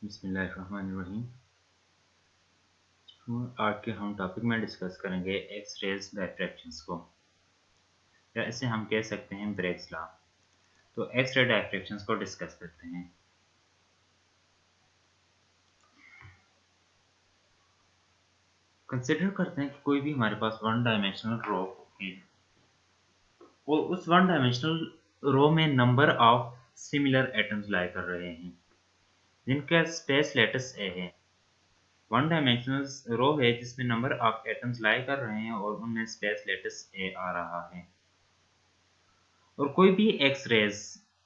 बिस्मिल्लाहिर्रहमानिर्रहीम। आज के हम टॉपिक में डिस्कस करेंगे एक्स रेज डायफ्रैक्शंस को, या इसे हम कह सकते हैं ब्रेग्स लॉ। तो एक्स रे डायफ्रैक्शंस को डिस्कस करते हैं। कंसिडर करते हैं कि कोई भी हमारे पास वन डायमेंशनल रो है और उस वन डायमेंशनल रो में नंबर ऑफ सिमिलर एटम्स लाई कर रहे हैं जिनका स्पेस लेटिस ए है। वन डायमेंशनल रो है जिसमें नंबर ऑफ एटम्स लाई कर रहे हैं और उनमें स्पेस लेटिस ए आ रहा है। और कोई भी एक्स रेज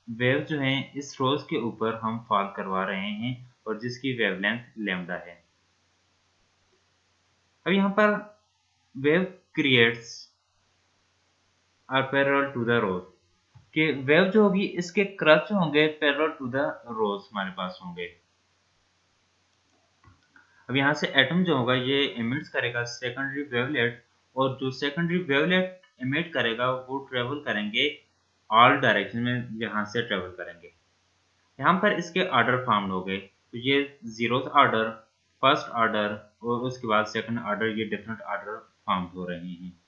वेव जो है इस रोज के ऊपर हम फॉल करवा रहे हैं और जिसकी वेवलेंथ लैम्डा है। अब यहाँ पर wave crests are parallel to the rows कि वेव जो होगी इसके क्रस्ट होंगे पैरेलल टू द रोज हमारे पास होंगे। अब यहाँ से एटम जो होगा ये एमिट्स करेगा सेकेंडरी वेवलेट, और जो सेकेंडरी वेवलेट एमिट करेगा वो ट्रेवल करेंगे ऑल डायरेक्शन में, यहाँ से ट्रेवल करेंगे। यहाँ पर इसके ऑर्डर फॉर्म हो गए, तो ये जीरोथ ऑर्डर, फर्स्ट ऑर्डर और उसके बाद सेकंड ऑर्डर, ये डिफरेंट ऑर्डर फॉर्म हो रहे हैं।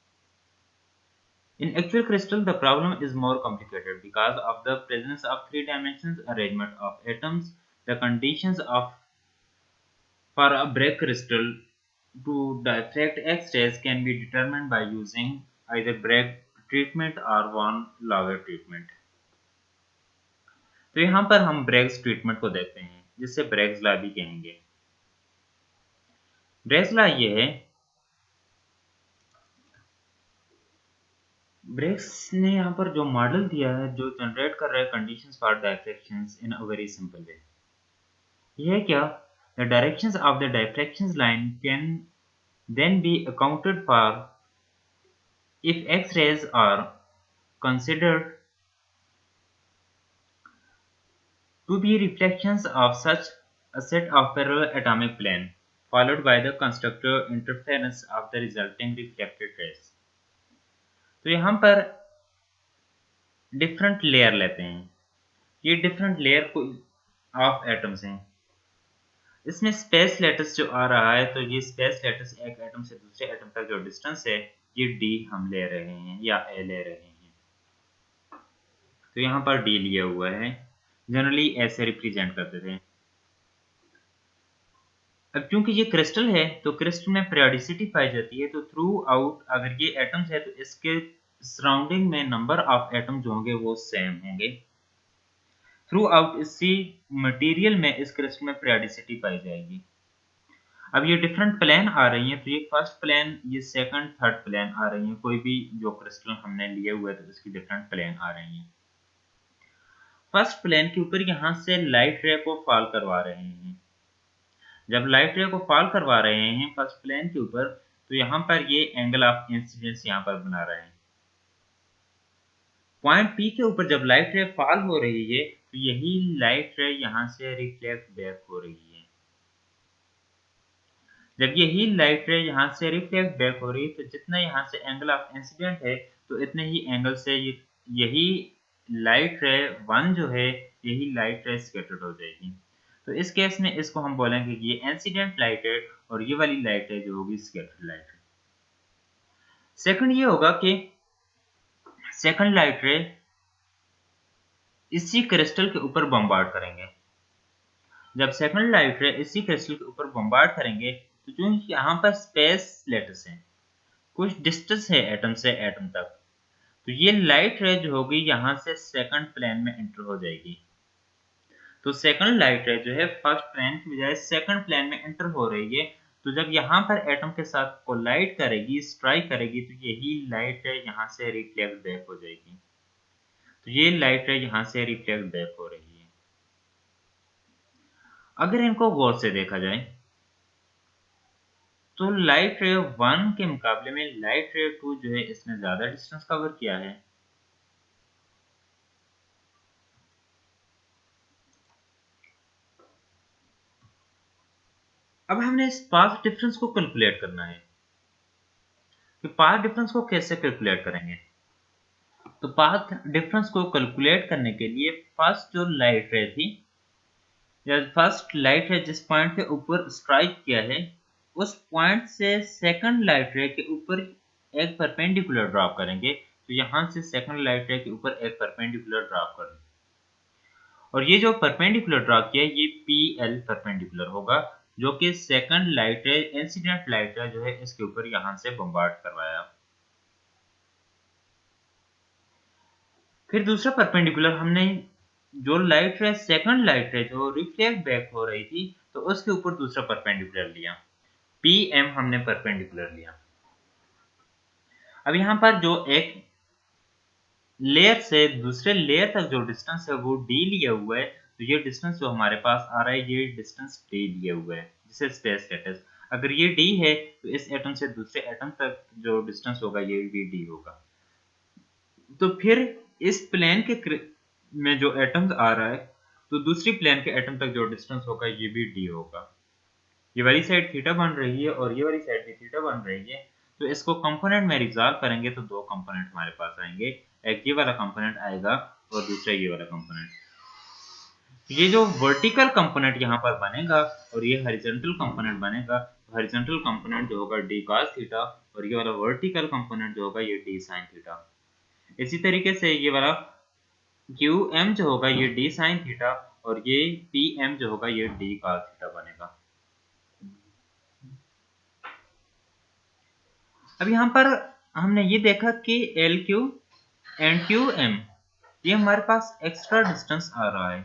In actual crystal, the problem is more complicated because of the presence of three-dimensional arrangement of atoms. The conditions of for a Bragg crystal to diffract X-rays can be determined by using either Bragg treatment or von Laue treatment. तो यहाँ पर हम Bragg's treatment को देखते हैं जिससे Bragg's law भी कहेंगे। ब्रेग्स लॉ ये है, ब्रेग्स ने यहाँ पर जो मॉडल दिया है जो जनरेट कर रहा है conditions for diffractions in a very simple way. ये है क्या, the directions of the diffractions line can then be accounted for if X rays are considered to be reflections of such a set of parallel atomic plane followed by the constructive interference of the resulting reflected rays। तो यहाँ पर different layer लेते हैं, ये different layer of atoms हैं। इसमें space lettuce जो आ रहा है, तो ये स्पेस लेटिस एक एटम से दूसरे एटम तक जो डिस्टेंस है ये डी हम ले रहे हैं या ए ले रहे हैं। तो यहाँ पर डी लिया हुआ है, जनरली ऐसे रिप्रेजेंट करते थे। अब क्योंकि ये क्रिस्टल है तो क्रिस्टल में पेरियोडिसिटी पाई जाती है, तो थ्रू आउट अगर ये एटम्स है तो इसके सराउंडिंग में नंबर ऑफ एटम जो होंगे वो सेम होंगे। थ्रू आउट इसी मटेरियल में इस क्रिस्टल में पेरियोडिसिटी पाई जाएगी। अब ये डिफरेंट प्लेन आ रही हैं, तो ये फर्स्ट प्लेन, ये सेकंड, थर्ड प्लेन आ रही हैं। कोई भी जो क्रिस्टल हमने लिए हुए तो इसकी डिफरेंट प्लेन आ रही हैं। फर्स्ट प्लेन के ऊपर यहाँ से लाइट रे को फॉल करवा रहे हैं। जब लाइट रे को फॉल करवा रहे हैं फर्स्ट प्लेन के ऊपर, तो यहाँ पर ये एंगल ऑफ इंसिडेंस यहाँ पर बना रहे हैं। पॉइंट पी के ऊपर जब लाइट रे फॉल हो रही है तो यही लाइट रे यहाँ से रिफ्लेक्ट बैक हो रही है। जब यही लाइट रे यहाँ से रिफ्लेक्ट बैक हो रही है तो जितना यहाँ से एंगल ऑफ इंसिडेंट है तो इतने ही एंगल से यही लाइट रे वन जो है यही लाइट रे स्कैटर्ड हो जाएगी। तो इस केस में इसको हम बोलेंगे कि ये इंसिडेंट लाइट है और ये वाली लाइट है जो होगी स्कैटर्ड लाइट है। सेकंड ये होगा कि सेकंड लाइट रे इसी क्रिस्टल के ऊपर बम्बार्ड करेंगे। जब सेकंड लाइट रे इसी क्रिस्टल के ऊपर बम्बार्ड करेंगे तो जो यहाँ पर स्पेस लेटिस है, कुछ डिस्टेंस है एटम से एटम तक, तो ये लाइट रे जो होगी यहाँ से सेकंड प्लेन में एंटर हो जाएगी। तो सेकंड लाइट रे जो है फर्स्ट प्लेन की बजाय सेकंड प्लेन में एंटर हो रही है। तो जब यहाँ पर एटम के साथ कोलाइड करेगी, स्ट्राइक करेगी, तो यही लाइट रे यहाँ से रिफ्लेक्ट बैक हो जाएगी। तो ये लाइट रे यहाँ से रिफ्लेक्ट बैक हो रही है। अगर इनको गौर से देखा जाए तो लाइट रे 1 के मुकाबले में लाइट रे 2 जो है इसने ज्यादा डिस्टेंस कवर किया है। अब हमने इस पाथ डिफरेंस को कैलकुलेट करना है कि पाथ डिफरेंस को कैसे कैलकुलेट करेंगे। तो पाथ डिफरेंस को कैलकुलेट करने के लिए फर्स्ट जो लाइट रे थी या फर्स्ट लाइट रे जिस पॉइंट के ऊपर स्ट्राइक किया है उस पॉइंट से सेकंड लाइट रे के ऊपर एक परपेंडिकुलर ड्रॉप करेंगे। तो यहाँ से सेकंड लाइट रे के ऊपर एक परपेंडिकुलर ड्रॉप करेंगे और ये जो परपेंडिकुलर ड्रॉ किया है ये पी एल परपेंडिकुलर होगा जो कि second light ray incident light रे जो है इसके ऊपर यहाँ से बम्बार्ड करवाया। फिर दूसरा परपेंडिकुलर हमने जो लाइट रे सेकंड लाइट रे जो रिफ्लेक्ट बैक हो रही थी तो उसके ऊपर दूसरा परपेंडिकुलर लिया, पी एम हमने परपेंडिकुलर लिया। अब यहाँ पर जो एक लेयर से दूसरे लेयर तक जो डिस्टेंस है वो डी लिया हुआ है। तो ये डिस्टेंस जो हमारे पास आ रहा है ये डिस्टेंस डी लिया हुआ है जिसे स्पेस स्टेटस। अगर ये डी है तो इस एटम से दूसरे एटम तक जो डिस्टेंस होगा ये भी डी होगा। तो फिर इस प्लेन के में जो एटम्स आ रहा है तो दूसरी प्लेन के एटम तक जो डिस्टेंस होगा ये भी डी होगा। ये वाली साइड थीटा बन रही है और ये वाली साइड भी थीटा बन रही है। तो इसको कंपोनेंट में रिजॉल्व करेंगे तो दो कंपोनेंट हमारे पास आएंगे, एक ये वाला कंपोनेंट आएगा और दूसरा ये वाला कंपोनेंट। ये जो वर्टिकल कंपोनेंट यहाँ पर बनेगा और ये हॉरिजॉन्टल कंपोनेंट बनेगा। हॉरिजॉन्टल कंपोनेंट जो होगा डी cos थीटा और ये वाला वर्टिकल कंपोनेंट जो होगा ये डी sin थीटा। इसी तरीके से ये वाला क्यू एम जो होगा ये डी sin थीटा और ये पी एम जो होगा ये डी cos थीटा बनेगा। अब यहाँ पर हमने ये देखा कि L Q and Q M ये हमारे पास एक्स्ट्रा डिस्टेंस आ रहा है।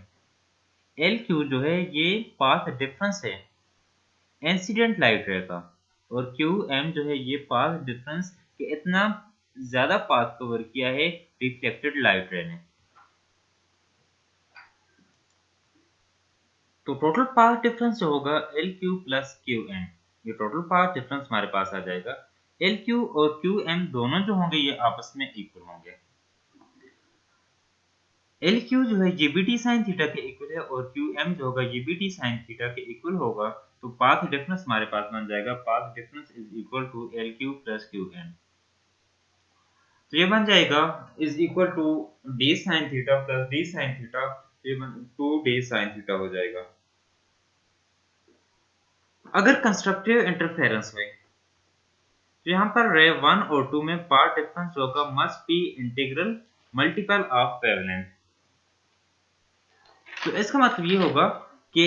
एल क्यू जो है ये पाथ डिफरेंस है इंसिडेंट लाइट रे का और क्यू एम जो है ये पाथ डिफरेंस कि इतना ज्यादा पाथ कवर किया है रिफ्लेक्टेड लाइट रे ने। तो टोटल पाथ डिफरेंस जो होगा L Q plus Q M, ये टोटल पाथ डिफरेंस हमारे पास आ जाएगा। एल क्यू और क्यू एम दोनों जो होंगे ये आपस में इक्वल होंगे। एल क्यू जो है ये भी टी साइन थीटा के इक्वल है और क्यू एम जो होगा ये भी टी साइन थीटा के इक्वल होगा। तो पाथ डिफरेंस हमारे पास बन जाएगा path difference is equal to L Q plus Q M. तो ये बन जाएगा is equal to D sine theta plus D sine theta, ये टू डी साइन थीटा हो जाएगा। अगर कंस्ट्रक्टिव इंटरफेरेंस हुए तो यहाँ पर रे 1 और 2 में पाथ डिफरेंस होगा must be integral multiple of wavelength. तो इसका मतलब ये होगा कि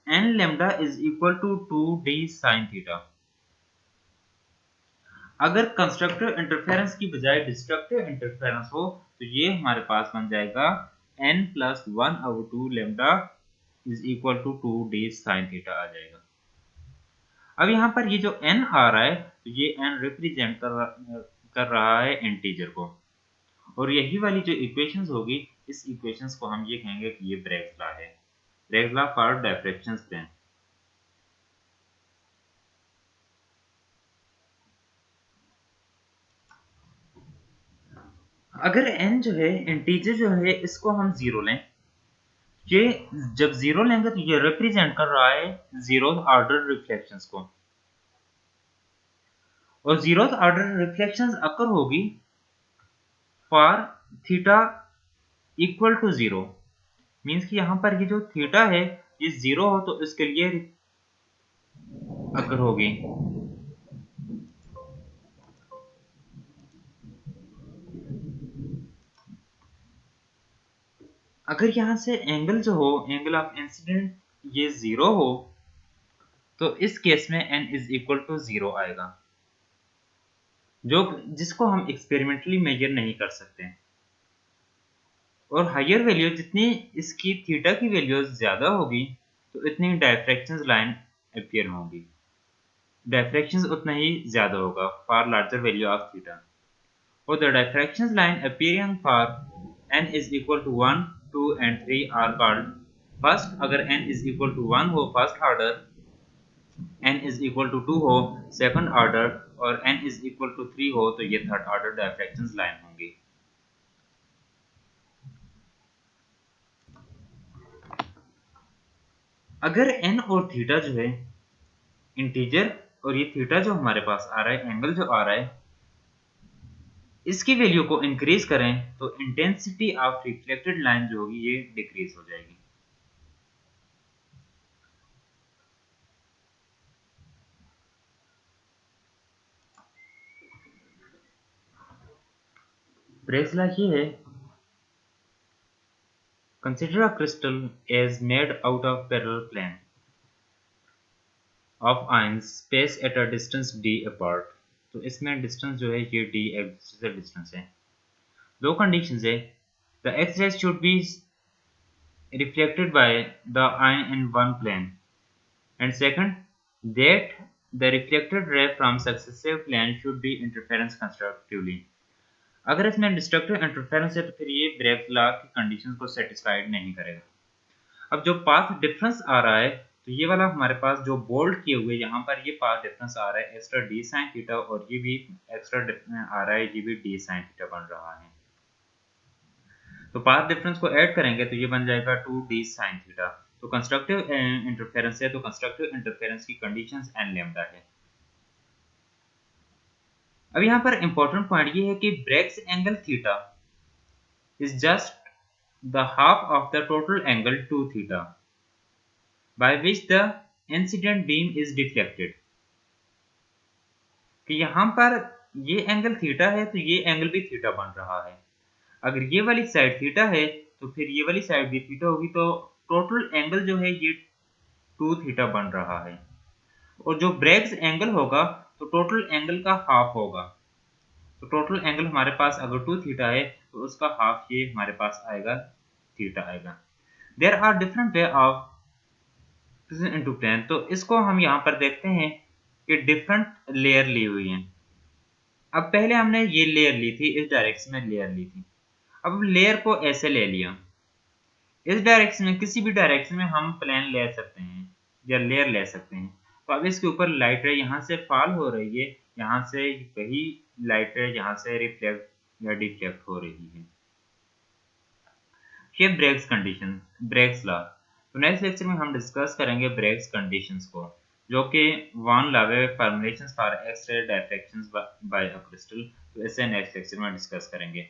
n lambda is equal to 2d sin theta. अगर कंस्ट्रक्टिव इंटरफेरेंस की बजाय डिस्ट्रक्टिव इंटरफेरेंस हो तो ये हमारे पास बन जाएगा n plus 1/2 lambda is equal to 2d sin theta आ जाएगा। अब यहाँ पर ये जो n आ रहा है तो ये n रिप्रेजेंट कर रहा है इंटीजर को और यही वाली जो इक्वेशंस होगी इस इक्वेशंस को हम ये कहेंगे कि ये ब्रेग्स लॉ है, Bragg's law for differential plane. अगर n जो है इंटीजर जो है इसको हम जीरो लें, ये जब जीरो लेंगे तो ये रिप्रेजेंट कर रहा है जीरो ऑर्डर रिफ्लेक्शंस को और जीरो ऑर्डर रिफ्लेक्शंस अकर होगी for theta equal to zero. Means कि यहाँ पर ये जो थीटा है ये जीरो हो तो इसके लिए अकर होगी। अगर यहाँ से एंगल जो हो एंगल ऑफ इंसिडेंट ये जीरो हो तो इस केस में n is equal to zero आएगा जो जिसको हम एक्सपेरिमेंटली मेजर नहीं कर सकते। और हायर वैल्यू जितनी इसकी थीटा की वैल्यू ज्यादा होगी तो इतनी डायफ्रैक्शन लाइन अपीयर होगी, डायफ्रैक्शन उतना ही ज्यादा होगा for larger value of theta. और the diffraction line appearing for n is equal to 1 2 and 3 are called first. अगर n इज इक्वल टू 1 हो first order, n is equal to 2 हो second order और n is equal to 3 हो तो ये third order diffraction line होंगी। अगर n और थीटा जो है इंटीजर और ये थीटा जो हमारे पास आ रहा है एंगल जो आ रहा है इसकी वैल्यू को इंक्रीज करें तो इंटेंसिटी ऑफ रिफ्लेक्टेड लाइन जो होगी ये डिक्रीज हो जाएगी। ब्रेग्स लॉ ये है, consider a crystal is made out of parallel plane of ions spaced at a distance d apart। तो इसमें डिस्टेंस जो है ये d एक दूसरे से डिस्टेंस है। दो कंडीशंस है, the x-rays should be reflected by the ion in one plane, and second that the reflected ray from successive plane should be interference constructively। अगर इसमें डिस्ट्रक्टिव इंटरफेरेंस है तो फिर ये ब्रेग्स लॉ की कंडीशंस को सेटिस्फाइड नहीं करेगा। अब जो पाथ डिफरेंस आ रहा है, तो ये वाला हमारे पास जो बोल्ड किए हुए यहाँ पर ये पाथ डिफरेंस आ रहा है एक्स्ट्रा डी साइन थीटा, और ये भी एक्स्ट्रा आ रहा है, ये भी डी साइन थीटा बन रहा है। तो पाथ डिफरेंस को ऐड करेंगे तो ये बन जाएगा 2d sin थीटा। तो कंस्ट्रक्टिव इंटरफेरेंस है, तो कंस्ट्रक्टिव इंटरफेरेंस की कंडीशंस n लैम्डा है। अब यहाँ पर इंपॉर्टेंट पॉइंट ये है कि Bragg's angle theta is just the half of the total angle 2 theta by which the incident beam is deflected. कि यहाँ पर ये एंगल थीटा है तो ये एंगल भी थीटा बन रहा है। अगर ये वाली साइड थीटा है तो फिर ये वाली साइड भी थीटा होगी, तो टोटल एंगल जो है ये 2 थीटा बन रहा है। और जो ब्रेग्स एंगल होगा तो टोटल एंगल का हाफ होगा। तो टोटल एंगल हमारे पास अगर 2 थीटा है तो उसका हाफ ये हमारे पास आएगा, थीटा आएगा। There are different way of into plane. तो इसको हम यहाँ पर देखते हैं कि डिफरेंट लेयर ली हुई हैं। अब पहले हमने ये लेयर ली थी, इस डायरेक्शन में लेयर ली थी। अब लेयर को ऐसे ले लिया, इस डायरेक्शन में किसी भी डायरेक्शन में हम प्लेन ले सकते हैं या लेयर ले सकते हैं। तो अब इसके ऊपर लाइट रे यहाँ से फॉल हो रही है, यहाँ से वही लाइट रे यहाँ से रिफ्लेक्ट या डिफ्लेक्ट हो रही है। ये ब्रेग्स कंडीशन, ब्रेग्स लॉ। तो नेक्स्ट लेक्चर में हम डिस्कस करेंगे ब्रेग्स कंडीशंस को, जो कि von Laue formulations for X-ray diffractions by a crystal. तो इसे नेक्स्ट लेक्चर में डिस्कस करेंगे।